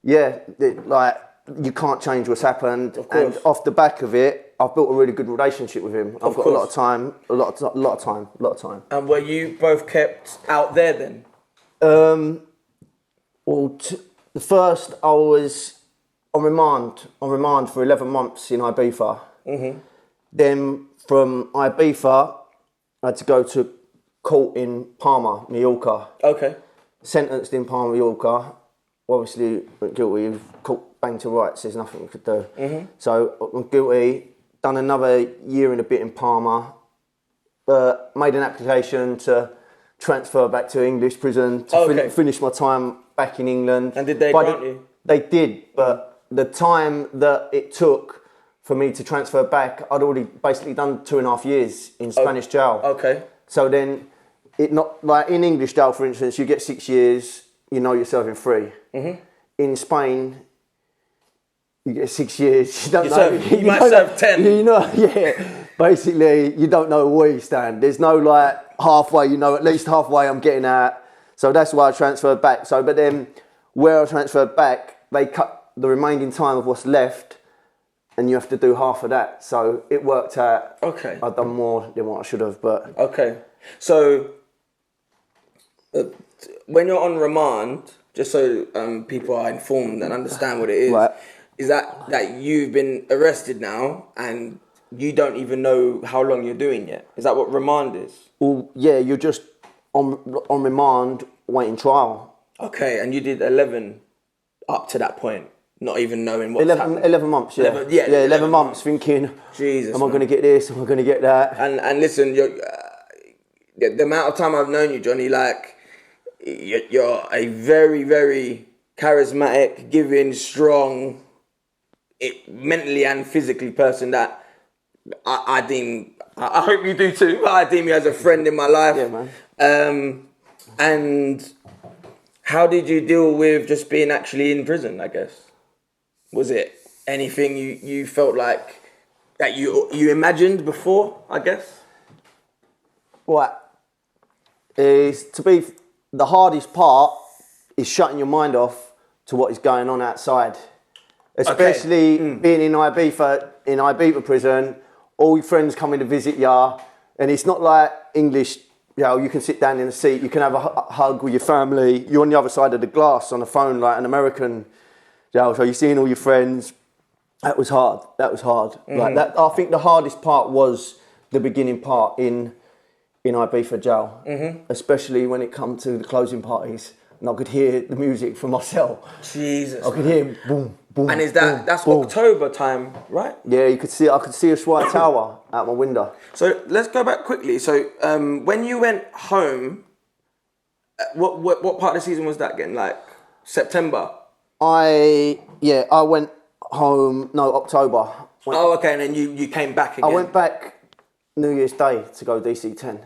[SPEAKER 2] yeah, you can't change what's happened, and off the back of it, I've built a really good relationship with him. I've got a lot of time, a lot of time.
[SPEAKER 1] And were you both kept out there then?
[SPEAKER 2] The first I was on remand for 11 months in Ibiza. Mm-hmm. Then from Ibiza, I had to go to court in Palma, Mallorca. Okay. Sentenced in Palma, Mallorca. Obviously, guilty of court bang to rights. There's nothing we could do. Mm-hmm. So I'm guilty. Done another year and a bit in Palma. Made an application to transfer back to English prison to finish my time back in England.
[SPEAKER 1] And did they grant you?
[SPEAKER 2] They did, but the time that it took for me to transfer back, I'd already basically done 2.5 years in Spanish jail. Okay. So then, it not like in English jail, for instance, you get 6 years, you know you're serving 3. Mm-hmm. In Spain, you get 6 years. You don't know.
[SPEAKER 1] You might serve 10.
[SPEAKER 2] You know, yeah. Basically, you don't know where you stand. There's no like halfway. You know, at least halfway I'm getting out. So that's why I transferred back. So, but then where I transferred back, they cut the remaining time of what's left, and you have to do half of that. So it worked out. Okay. I've done more than what I should have, but
[SPEAKER 1] okay. So when you're on remand, just so people are informed and understand what it is, right. Is that you've been arrested now and you don't even know how long you're doing yet? Is that what remand is?
[SPEAKER 2] Well, yeah, you're just on remand waiting trial.
[SPEAKER 1] Okay, and you did 11 up to that point, not even knowing what's
[SPEAKER 2] 11 months, yeah. 11 months thinking,
[SPEAKER 1] Jesus,
[SPEAKER 2] am I going to get this? Am I going to get that?
[SPEAKER 1] And listen, the amount of time I've known you, Jonny, like, you're a very, very charismatic, giving, strong, mentally and physically person that I deem, I hope you do too, I deem you as a friend in my life.
[SPEAKER 2] Yeah, man.
[SPEAKER 1] And how did you deal with just being actually in prison, I guess? Was it anything you felt like that you imagined before, I guess?
[SPEAKER 2] What? The hardest part is shutting your mind off to what is going on outside. Especially being in Ibiza prison, all your friends coming to visit you, and it's not like English, you can sit down in a seat, you can have a hug with your family, you're on the other side of the glass on the phone like an American, so you're seeing all your friends. That was hard. Like that, I think the hardest part was the beginning part in Ibiza jail, especially when it come to the closing parties, and I could hear the music from my cell.
[SPEAKER 1] Jesus.
[SPEAKER 2] I could hear boom, boom.
[SPEAKER 1] And that's
[SPEAKER 2] boom.
[SPEAKER 1] October time, right?
[SPEAKER 2] Yeah, you could see. I could see a White Tower out my window.
[SPEAKER 1] So let's go back quickly. So when you went home, what part of the season was that again? Like September?
[SPEAKER 2] I went home. No, October.
[SPEAKER 1] Okay, and then you came back again.
[SPEAKER 2] I went back New Year's Day to go DC10.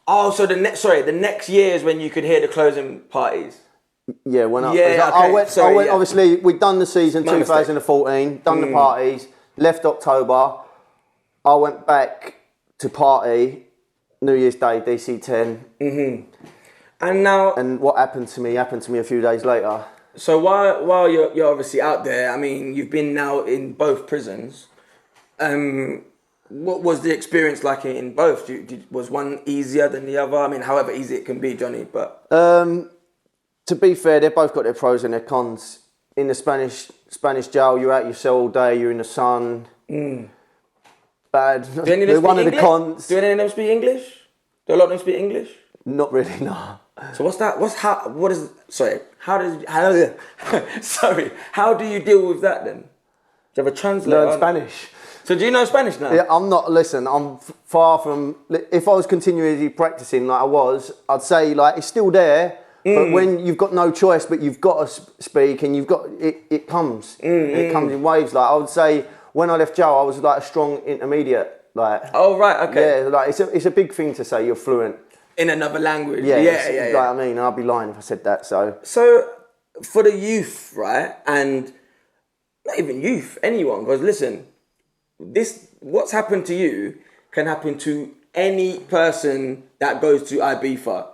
[SPEAKER 1] Oh, so the next year is when you could hear the closing parties.
[SPEAKER 2] Yeah, when I went.
[SPEAKER 1] Yeah.
[SPEAKER 2] Obviously, we'd done the season
[SPEAKER 1] My
[SPEAKER 2] 2014, done the parties, left October. I went back to party New Year's Day, DC10. And what happened to me a few days later.
[SPEAKER 1] So while you're obviously out there, I mean, you've been now in both prisons. What was the experience like in both? Was one easier than the other? I mean, however easy it can be, Jonny, but...
[SPEAKER 2] To be fair, they've both got their pros and their cons. In the Spanish jail, you're out your cell all day, you're in the sun. Bad.
[SPEAKER 1] Do any of them
[SPEAKER 2] One
[SPEAKER 1] speak
[SPEAKER 2] of the cons.
[SPEAKER 1] Do any of them speak English? Do a lot of them speak English?
[SPEAKER 2] Not really, no.
[SPEAKER 1] So how do you deal with that then? Do you have a translator?
[SPEAKER 2] Learn Spanish.
[SPEAKER 1] So do you know Spanish now?
[SPEAKER 2] Yeah, I'm far from... If I was continually practicing like I was, I'd say like it's still there, but when you've got no choice, but you've got to speak and you've got... It comes. It comes in waves. Like I would say, when I left jail, I was like a strong intermediate. Like.
[SPEAKER 1] Oh, right, okay.
[SPEAKER 2] Yeah, like it's a big thing to say you're fluent.
[SPEAKER 1] In another language.
[SPEAKER 2] Yeah.
[SPEAKER 1] Yeah.
[SPEAKER 2] Like, I mean, I'd be lying if I said that, so...
[SPEAKER 1] So, for the youth, right, and not even youth, anyone, because listen... what's happened to you can happen to any person that goes to Ibiza.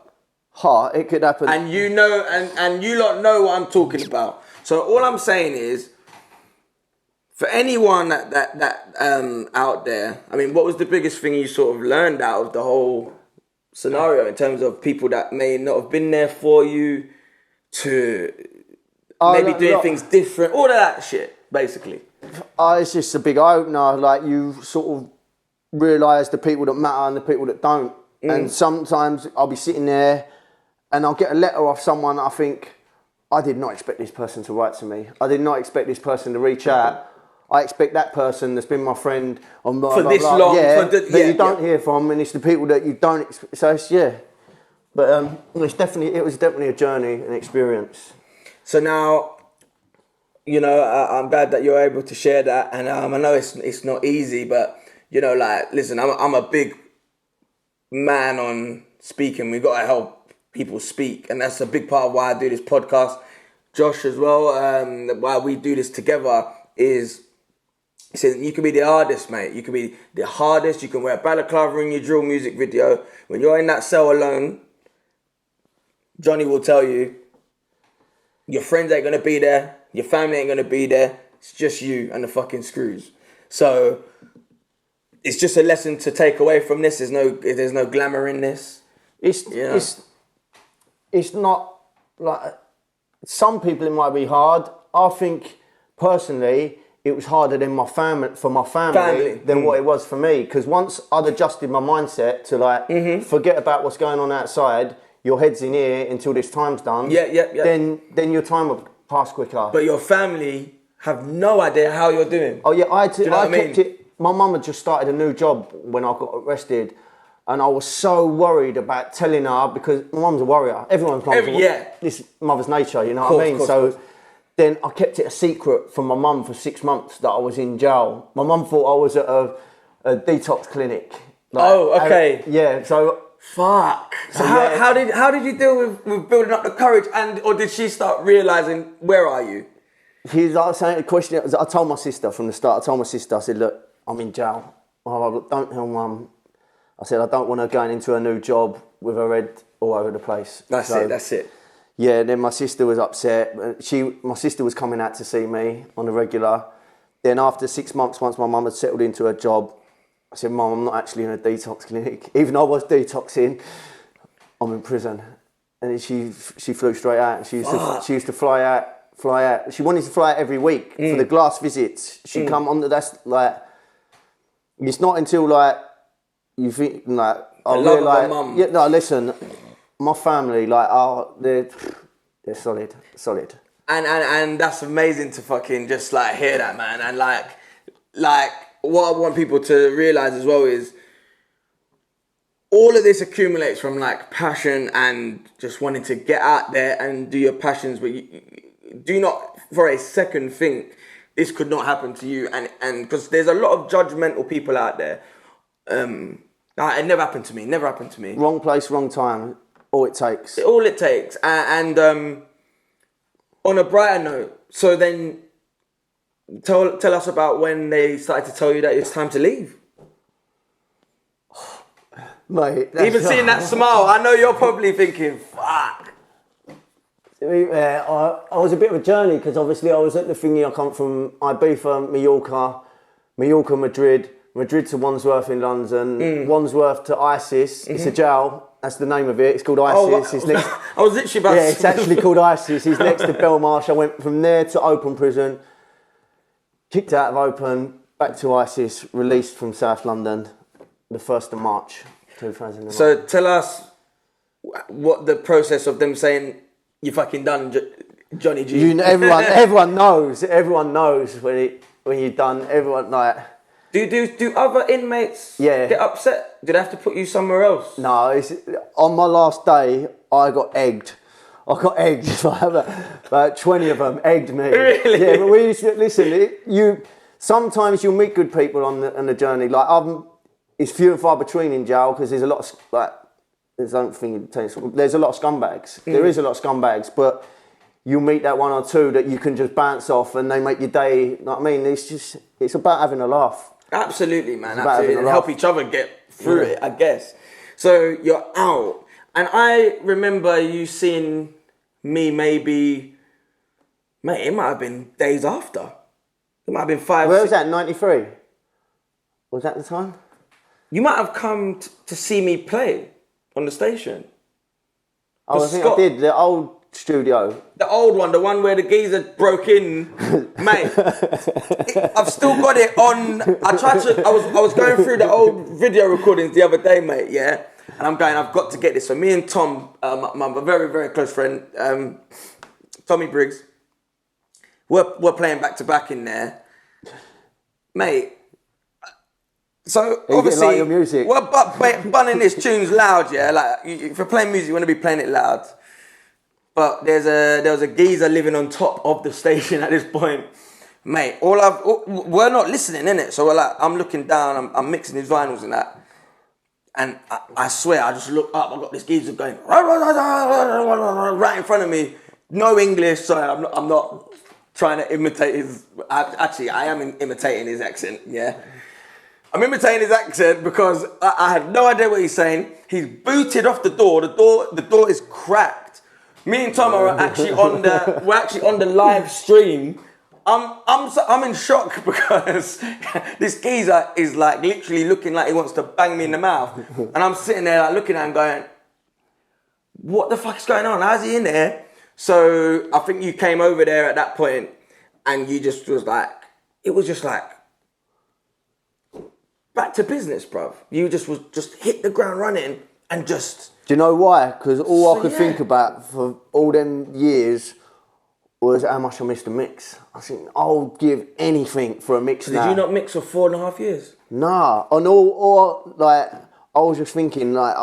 [SPEAKER 2] It could happen.
[SPEAKER 1] And you know, and you lot know what I'm talking about. So all I'm saying is, for anyone that out there, I mean, what was the biggest thing you sort of learned out of the whole scenario in terms of people that may not have been there for you to maybe doing things different, all of that shit, basically.
[SPEAKER 2] It's just a big eye-opener. Like, you sort of realise the people that matter and the people that don't. And sometimes I'll be sitting there and I'll get a letter off someone I think, I did not expect this person to write to me. I did not expect this person to reach out. I expect that person that's been my friend on
[SPEAKER 1] for this long,
[SPEAKER 2] that you don't hear from, and it's the people that you don't expect. So it's, but it was definitely a journey, an experience.
[SPEAKER 1] So now, you know, I'm glad that you're able to share that, and I know it's not easy, but you know, like, listen, I'm a big man on speaking. We got to help people speak, and that's a big part of why I do this podcast. Josh as well, why we do this together is, he said, you can be the hardest, mate. You can be the hardest. You can wear a balaclava in your drill music video. When you're in that cell alone, Jonny will tell you, your friends ain't going to be there. Your family ain't going to be there. It's just you and the fucking screws. So it's just a lesson to take away from this. There's no glamour in this.
[SPEAKER 2] It's not like, some people it might be hard. I think personally it was harder than my family than what it was for me, because once I'd adjusted my mindset to forget about what's going on outside, your head's in here until this time's done. Then your time will pass quicker.
[SPEAKER 1] But your family have no idea how you're doing.
[SPEAKER 2] Oh yeah, I kept it. My mum had just started a new job when I got arrested, and I was so worried about telling her, because my mum's a warrior. Everyone's mum's a warrior. This mother's nature, you know what I mean? So then I kept it a secret from my mum for 6 months that I was in jail. My mum thought I was at a detox clinic. So
[SPEAKER 1] fuck. So how did you deal with building up the courage, or did she start realising, where are you?
[SPEAKER 2] He's like saying the question. I told my sister from the start. I said, look, I'm in jail. Don't tell mum. I said, I don't want her going into a new job with her head all over the place.
[SPEAKER 1] That's it.
[SPEAKER 2] Yeah, then my sister was upset. My sister was coming out to see me on a regular. Then after 6 months, once my mum had settled into her job, I said, Mum, I'm not actually in a detox clinic. Even though I was detoxing, I'm in prison. And then she flew straight out. She used to fly out. She wanted to fly out every week for the glass visits. She'd come on, that's like, it's not until like, you think like, I realise, yeah, no, listen, my family, like, they're solid.
[SPEAKER 1] And that's amazing to fucking just like hear that, man. And like what I want people to realise as well is all of this accumulates from like passion and just wanting to get out there and do your passions, but you do not for a second think this could not happen to you. And because there's a lot of judgmental people out there. It never happened to me.
[SPEAKER 2] Wrong place, wrong time. All it takes.
[SPEAKER 1] And on a brighter note, so then tell us about when they started to tell you that it's time to leave.
[SPEAKER 2] Mate,
[SPEAKER 1] even seeing that smile, I know you're probably thinking, fuck.
[SPEAKER 2] Yeah, I was a bit of a journey because obviously I was at the thingy. I come from Ibiza, Mallorca, Madrid to Wandsworth in London, Wandsworth to ISIS. It's a jail. That's the name of it. It's called ISIS. It's next,
[SPEAKER 1] I was literally about
[SPEAKER 2] to... it's actually called ISIS. It's next to Belmarsh. I went from there to open prison, kicked out of open, back to ISIS, released from South London, the 1st of March 2001.
[SPEAKER 1] So tell us what the process of them saying, you fucking done, Jonny G.
[SPEAKER 2] Everyone knows when you're done. Everyone like...
[SPEAKER 1] Do other inmates get upset? Do they have to put you somewhere else?
[SPEAKER 2] No, on my last day, I got egged. About 20 of them egged me.
[SPEAKER 1] Really?
[SPEAKER 2] Yeah, but we used to, listen, sometimes you'll meet good people on the journey. Like, it's few and far between in jail because there's a lot of, like, there's a lot of scumbags. There is a lot of scumbags, but you'll meet that one or two that you can just bounce off and they make your day. You know what I mean? It's about having a laugh.
[SPEAKER 1] Absolutely, man. Absolutely. And help each other get through it, I guess. So you're out. And I remember you seeing me maybe, mate, it might have been days after. It might have been 5.
[SPEAKER 2] Where was that, 93? Was that the time?
[SPEAKER 1] You might have come to see me play on the station.
[SPEAKER 2] Oh, I think I did. The old studio.
[SPEAKER 1] The old one, the one where the geezer broke in, mate. I've still got it on. I was going through the old video recordings the other day, mate, yeah? And I've got to get this. So me and Tom, my very, very close friend, Tommy Briggs, we're playing back to back in there. Mate, so obviously,
[SPEAKER 2] like your music?
[SPEAKER 1] We're bunning this tunes loud, yeah? Like, if you're playing music, you want to be playing it loud. But there was a geezer living on top of the station at this point. Mate, we're not listening, innit? So I'm looking down, I'm mixing his vinyls and that. And I swear, I just look up, I got this geezer going right in front of me. No English, sorry, I'm not trying to imitate his... I am imitating his accent, yeah? I'm imitating his accent because I had no idea what he's saying. He's booted off the door. The door is cracked. Me and Tom are actually on the live stream. I'm in shock because this geezer is like literally looking like he wants to bang me in the mouth, and I'm sitting there like looking at him going, "What the fuck is going on? How's he in there?" So I think you came over there at that point, and you just was like, it was just like back to business, bruv. You just hit the ground running and just.
[SPEAKER 2] Do you know why? Because all I could think about for all them years was how much I missed the mix. I think I'll give anything for a mix now.
[SPEAKER 1] Did you not mix for 4.5 years?
[SPEAKER 2] Nah, and all like I was just thinking like,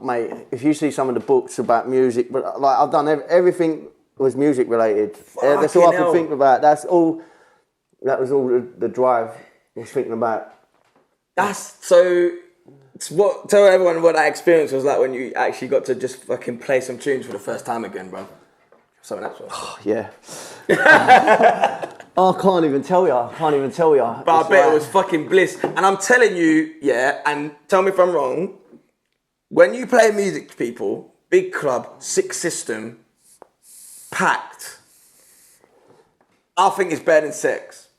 [SPEAKER 2] mate, if you see some of the books about music, but like I've done everything was music related. That's all I could think about. That was all the drive I was thinking about.
[SPEAKER 1] That's so. Tell everyone what that experience was like when you actually got to just fucking play some tunes for the first time again, bro. Something else.
[SPEAKER 2] Oh, yeah. I can't even tell you.
[SPEAKER 1] But I bet it was fucking bliss. And I'm telling you, yeah, and tell me if I'm wrong, when you play music to people, big club, 6 system, packed, I think it's better than sex.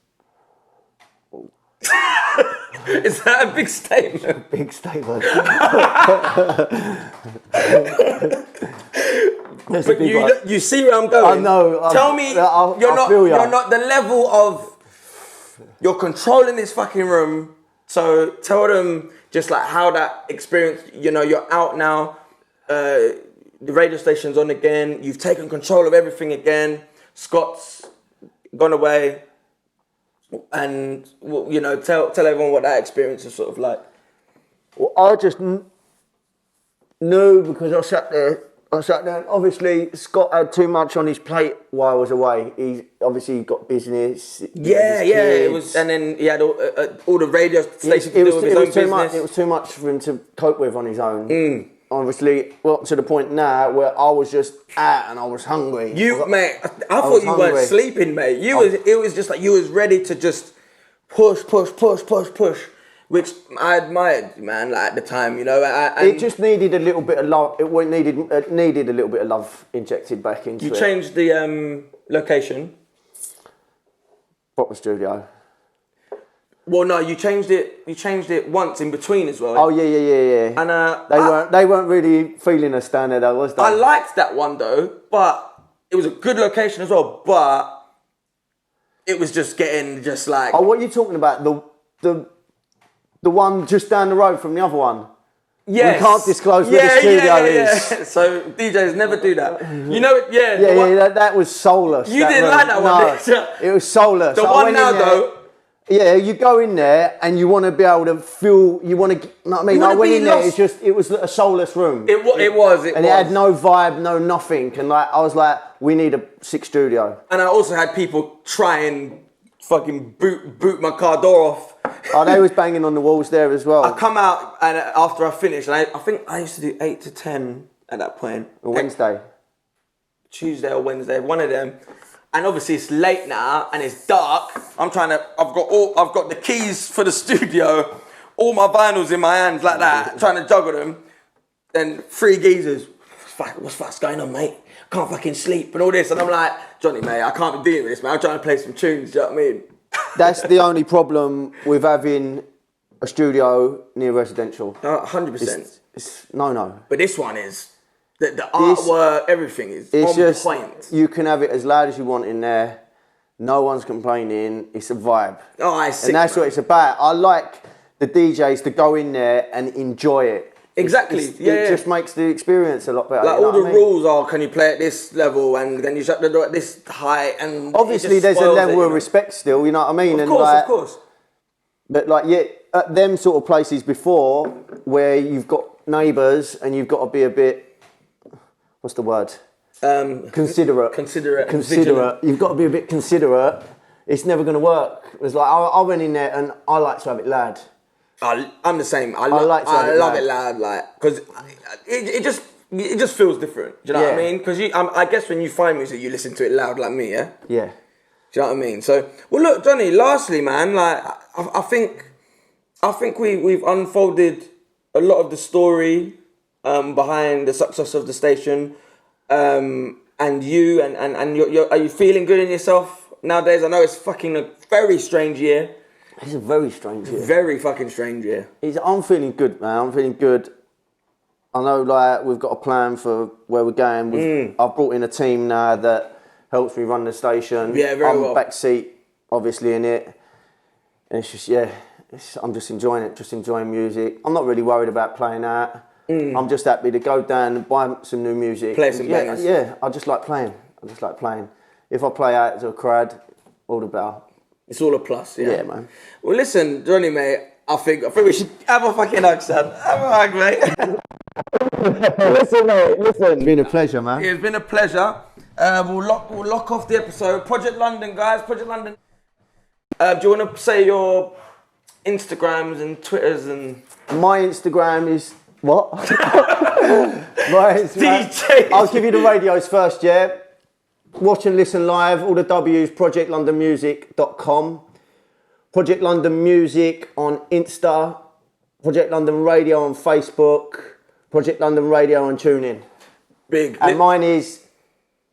[SPEAKER 1] Is that a big statement?
[SPEAKER 2] Big statement.
[SPEAKER 1] But you see where I'm going.
[SPEAKER 2] I know.
[SPEAKER 1] Tell me, you're not the level of. You're controlling this fucking room. So tell them just like how that experience. You know, you're out now. The radio station's on again. You've taken control of everything again. Scott's gone away. And, you know, tell everyone what that experience is sort of like.
[SPEAKER 2] Well, I just knew because I sat there. Obviously, Scott had too much on his plate while I was away. He's obviously got business.
[SPEAKER 1] Yeah. It was, and then he had all the radio stations to do with his own business.
[SPEAKER 2] It was too much for him to cope with on his own. Obviously, well, to the point now where I was just out and I was hungry.
[SPEAKER 1] Mate, I thought you weren't sleeping, mate. It was just like you was ready to just push, which I admired, man. Like at the time, you know.
[SPEAKER 2] It just needed a little bit of love. It needed a little bit of love injected back into it.
[SPEAKER 1] You changed the location.
[SPEAKER 2] Proper studio.
[SPEAKER 1] Well, no, you changed it. You changed it once in between as well.
[SPEAKER 2] Oh yeah.
[SPEAKER 1] And
[SPEAKER 2] they weren't really feeling us down there, though, was they?
[SPEAKER 1] I liked that one though, but it was a good location as well. But it was just getting just like.
[SPEAKER 2] Oh, what are you talking about? The one just down the road from the other one.
[SPEAKER 1] Yes.
[SPEAKER 2] We can't disclose where the studio is.
[SPEAKER 1] So DJs never do that. You know it.
[SPEAKER 2] That was soulless.
[SPEAKER 1] You didn't like that one, did you?
[SPEAKER 2] It was soulless.
[SPEAKER 1] The one now though.
[SPEAKER 2] Yeah, you go in there and you want to be able to feel. You want to. Know what I mean, I went in there. It was a soulless room.
[SPEAKER 1] It was.
[SPEAKER 2] It had no vibe, no nothing, and like I was like, we need a 6 studio.
[SPEAKER 1] And I also had people try and fucking boot my car door off.
[SPEAKER 2] Oh, they was banging on the walls there as well.
[SPEAKER 1] I come out and after I finished, and I think I used to do 8 to 10 at that point.
[SPEAKER 2] Wednesday.
[SPEAKER 1] Tuesday or Wednesday, one of them. And obviously it's late now and it's dark. I've got the keys for the studio, all my vinyls in my hands like that, trying to juggle them. Then 3 geezers, what's going on, mate? Can't fucking sleep and all this. And I'm like, Jonny, mate, I can't be dealing with this, man. I'm trying to play some tunes, do you know what I mean?
[SPEAKER 2] That's the only problem with having a studio near residential.
[SPEAKER 1] 100%.
[SPEAKER 2] It's no.
[SPEAKER 1] But this one is. The artwork, everything is on point.
[SPEAKER 2] You can have it as loud as you want in there. No one's complaining. It's a vibe.
[SPEAKER 1] Oh, I see.
[SPEAKER 2] And that's what it's about. I like the DJs to go in there and enjoy it.
[SPEAKER 1] Exactly.
[SPEAKER 2] It just makes the experience a lot better.
[SPEAKER 1] Like all the rules are, can you play at this level and then you shut the door at this height and
[SPEAKER 2] obviously there's a level of respect still. You know what I mean?
[SPEAKER 1] Of course.
[SPEAKER 2] But like at them sort of places before where you've got neighbours and you've got to be a bit. What's the word? Considerate.
[SPEAKER 1] Considerate.
[SPEAKER 2] You've got to be a bit considerate. It's never going to work. It's like I went in there and I like to have it loud.
[SPEAKER 1] I'm the same. I love it loud, like because it just feels different. Do you know what I mean? Because I guess when you find music, you listen to it loud, like me, yeah.
[SPEAKER 2] Yeah.
[SPEAKER 1] Do you know what I mean? So, well, look, Jonny. Lastly, man, like I think we've unfolded a lot of the story. Behind the success of the station, and you and you're are you feeling good in yourself nowadays? I know it's fucking a very strange year.
[SPEAKER 2] It's a very strange year.
[SPEAKER 1] Very fucking strange year.
[SPEAKER 2] I'm feeling good, man. I'm feeling good. I know, like we've got a plan for where we're going. I've brought in a team now that helps me run the station.
[SPEAKER 1] Yeah, very well.
[SPEAKER 2] I'm backseat, obviously in it, and it's just I'm just enjoying it. Just enjoying music. I'm not really worried about playing out. I'm just happy to go down and buy some new music.
[SPEAKER 1] Play some bangers.
[SPEAKER 2] Yeah, I just like playing. If I play out to a crowd, all the better.
[SPEAKER 1] It's all a plus, yeah.
[SPEAKER 2] Yeah, man.
[SPEAKER 1] Well, listen, Jonny, mate, I think we should have a fucking hug, son. Have a hug, mate.
[SPEAKER 2] Listen, mate, It's been a pleasure, man.
[SPEAKER 1] It's been a pleasure. We'll lock off the episode. Project London, guys. Project London. Do you want to say your Instagrams and Twitters and...
[SPEAKER 2] My Instagram is... What?
[SPEAKER 1] DJ.
[SPEAKER 2] I'll give you the radios first, yeah? Watch and listen live, all the W's, projectlondonmusic.com. Project London Music on Insta. Project London Radio on Facebook. Project London Radio on TuneIn.
[SPEAKER 1] Big.
[SPEAKER 2] And mine is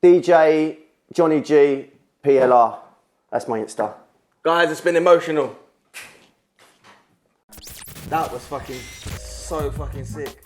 [SPEAKER 2] DJ Jonny G PLR. That's my Insta.
[SPEAKER 1] Guys, it's been emotional. That was fucking so fucking sick.